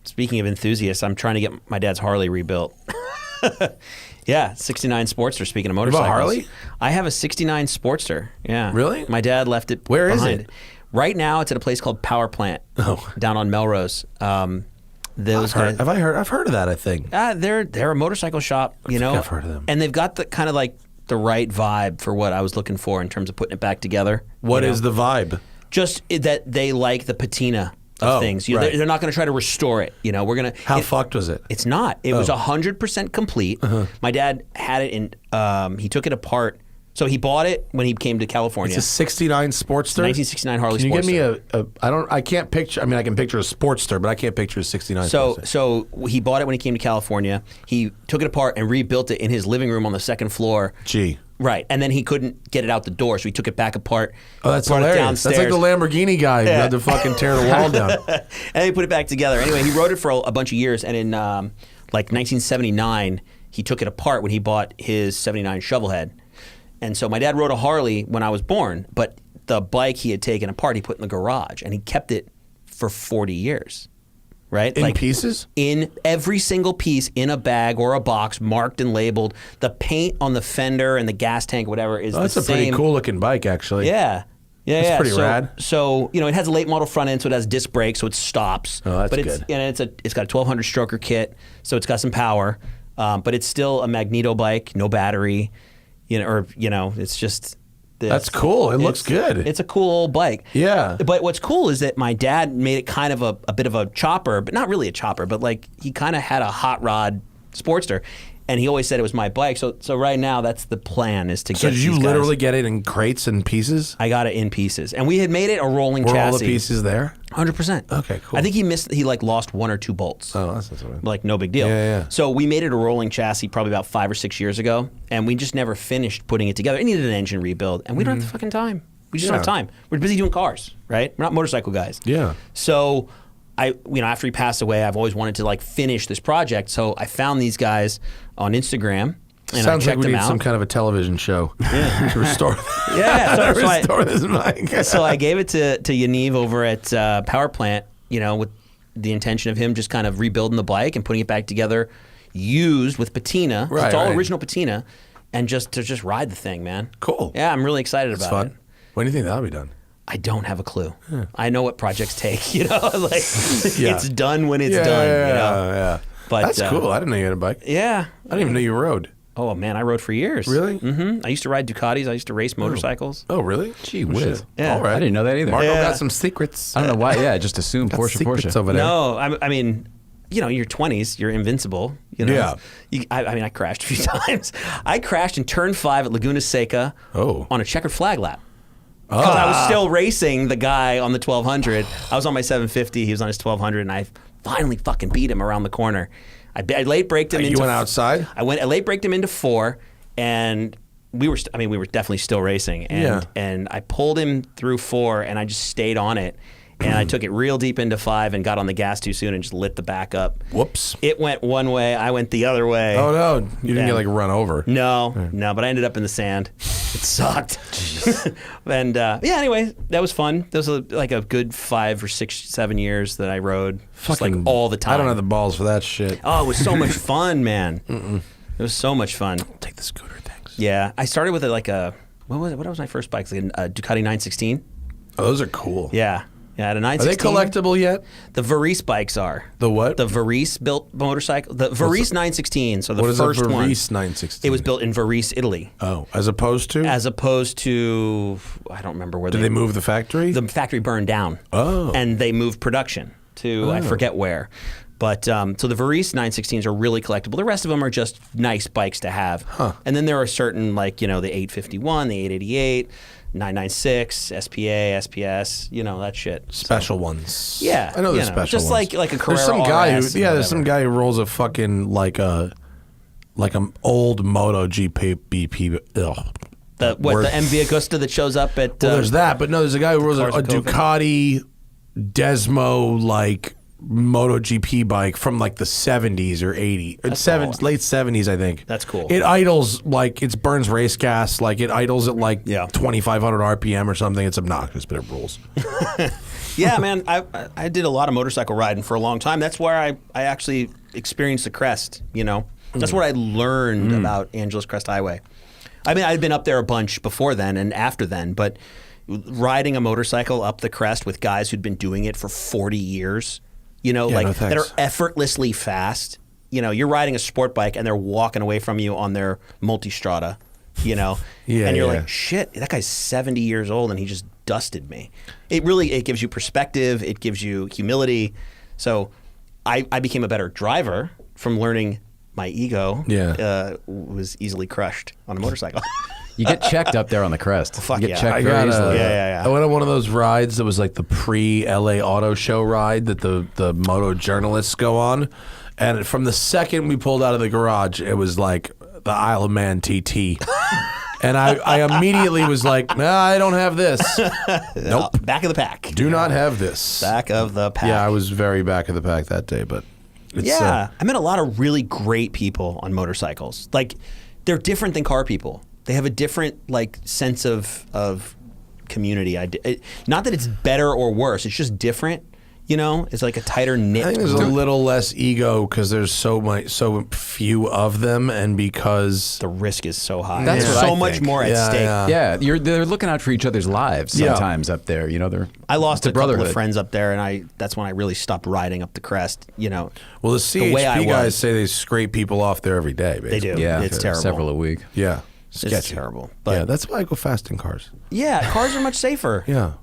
speaking of enthusiasts, I'm trying to get my dad's Harley rebuilt. Yeah, 69 Sportster, speaking of motorcycles. You have a Harley? I have a 69 Sportster, yeah. Really? My dad left it Where is behind. it? Right now, it's at a place called Power Plant down on Melrose. Those guys, I've heard of that, I think. they're a motorcycle shop, you know. I've heard of them. And they've got the kind of like the right vibe for what I was looking for in terms of putting it back together. What is the vibe? Just that they like the patina of things. Right. They're not going to try to restore it. You know, we're going to. How fucked was it? It's not. It was 100% complete. My dad had it in. He took it apart. So he bought it when he came to California. It's a 69 Sportster? 1969 Harley Sportster. Can you give me I can't picture, I mean, I can picture a Sportster, but I can't picture a 69 Sportster. So he bought it when he came to California. He took it apart and rebuilt it in his living room on the second floor. Gee. Right, and then he couldn't get it out the door, so he took it back apart. Oh, that's brought it hilarious. That's like the Lamborghini guy who had to fucking tear the wall down. And he put it back together. Anyway, he rode it for a bunch of years, and in like 1979, he took it apart when he bought his 79 Shovelhead. And so my dad rode a Harley when I was born, but the bike he had taken apart, he put in the garage, and he kept it for 40 years. Right? In pieces? In every single piece, in a bag or a box, marked and labeled. The paint on the fender and the gas tank, whatever, is the same. That's a pretty cool looking bike, actually. Yeah. Yeah, That's pretty rad. So, you know, it has a late model front end, so it has disc brakes, so it stops. Oh, that's but good. And it's got a 1200 stroker kit, so it's got some power. But it's still a magneto bike, no battery. It's just. That's cool. It looks good. It's a cool old bike. Yeah. But what's cool is that my dad made it kind of a bit of a chopper, but not really a chopper, but like he kind of had a hot rod Sportster. And he always said it was my bike. So right now, that's the plan, is to get. So did you these literally guys. get it in crates and pieces? I got it in pieces, and we had made it a rolling Were chassis. all the pieces there? 100%. Okay, cool. I think he lost one or two bolts. Oh, that's what like no big deal. Yeah. So we made it a rolling chassis probably about 5 or 6 years ago, and we just never finished putting it together. It needed an engine rebuild, and we don't have the fucking time. We just don't have time. We're busy doing cars, right? We're not motorcycle guys. Yeah. So after he passed away, I've always wanted to like finish this project. So I found these guys on Instagram. And Sounds I like we checked need them out. some kind of a television show to restore. Restore this bike. So I gave it to Yaniv over at Power Plant, with the intention of him just kind of rebuilding the bike and putting it back together, used with patina. Right, it's all right. original patina, and just ride the thing, man. Cool. Yeah, I'm really excited It's about fun. it. When do you think that'll be done? I don't have a clue. I know what projects take. It's done when it's done. Yeah. But that's cool. I didn't know you had a bike. Yeah. I didn't even know you rode. Oh man, I rode for years. Really? Mm-hmm. I used to ride Ducatis. I used to race motorcycles. Oh, really? Gee whiz. Yeah. All right. I didn't know that either. Marco Yeah. got some secrets. I don't know why. Yeah, I just assumed Got Porsche. secrets over there. No, I mean, your 20s, you're invincible. Yeah. I crashed a few times. I crashed in turn 5 at Laguna Seca on a checkered flag lap. Because I was still racing the guy on the 1200. I was on my 750. He was on his 1200, and I finally fucking beat him around the corner. I late braked him into. You went outside? I late braked him into 4, and we were definitely still racing. And I pulled him through 4, and I just stayed on it. And I took it real deep into 5 and got on the gas too soon and just lit the back up. Whoops. It went one way. I went the other way. Oh, no. You didn't get run over. No, but I ended up in the sand. It sucked. And anyway, that was fun. That was like a good 5 or 6, 7 years that I rode. Just like all the time. I don't have the balls for that shit. Oh, it was so much fun, man. It was so much fun. Take the scooter things. Yeah. I started with what was my first bike? Like a Ducati 916. Oh, those are cool. Yeah. Yeah, I had a Are 916. they collectible yet? The Gerace bikes are. The what? The Gerace built motorcycle. The Gerace 916. So the what first is a one. Gerace 916? It was built in Gerace, Italy. Oh, as opposed to? As opposed to, I don't remember where Did they move the factory? The factory burned down. Oh. And they moved production to, I forget where. But so the Gerace 916s are really collectible. The rest of them are just nice bikes to have. Huh. And then there are certain, like, the 851, the 888, 996, SPA, SPS, that shit. Special ones. Yeah. I know the special just ones. Just like a Carrera There's some guy RS who, there's some guy who rolls a fucking, like an old Moto GP BP. The MV Agusta that shows up at... Well, there's that, but no, there's a guy who rolls a Cars of COVID. Ducati Desmo, like, MotoGP bike from like the 70s or 80s. Late 70s, I think. That's cool. It idles like it burns race gas. Like it idles at like Yeah. 2,500 RPM or something. It's obnoxious, but it rules. Yeah, man, I did a lot of motorcycle riding for a long time. That's where I actually experienced the Crest, you know. That's where I learned about Angeles Crest Highway. I mean, I'd been up there a bunch before then and after then, but riding a motorcycle up the Crest with guys who'd been doing it for 40 years, you know, Yeah, like no that are thanks. effortlessly fast. You know, you're riding a sport bike and they're walking away from you on their multistrada, you know, Yeah, and you're yeah. like, shit, that guy's 70 years old and he just dusted me. It gives you perspective. It gives you humility. So I became a better driver from learning my ego was easily crushed on a motorcycle. You get checked up there on the Crest. Fuck you get yeah. checked I very got easily. Yeah. I went on one of those rides that was like the pre-LA Auto Show ride that the moto journalists go on. And from the second we pulled out of the garage, it was like the Isle of Man TT. And I immediately was like, nah, I don't have this. Nope. Back of the pack. Do not have this. Back of the pack. Yeah, I was very back of the pack that day, but it's, Yeah, I met a lot of really great people on motorcycles. Like, they're different than car people. They have a different like sense of community. Not that it's better or worse. It's just different. You know, it's like a tighter knit. I think there's a little less ego because there's so few of them, and because the risk is so high. That's There's what I so much think. more at Yeah, stake. yeah. Yeah, they're looking out for each other's lives Yeah. sometimes up there. You know, I lost it's a couple of brotherhood. friends up there, and that's when I really stopped riding up the Crest. You know, well, the the way I CHP guys was. say they scrape people off there every day. They Basically. do. Yeah, It's terrible. Several a week. Yeah, It's sketchy. terrible. Yeah, But that's why I go fast in cars. yeah, cars are much safer. Yeah.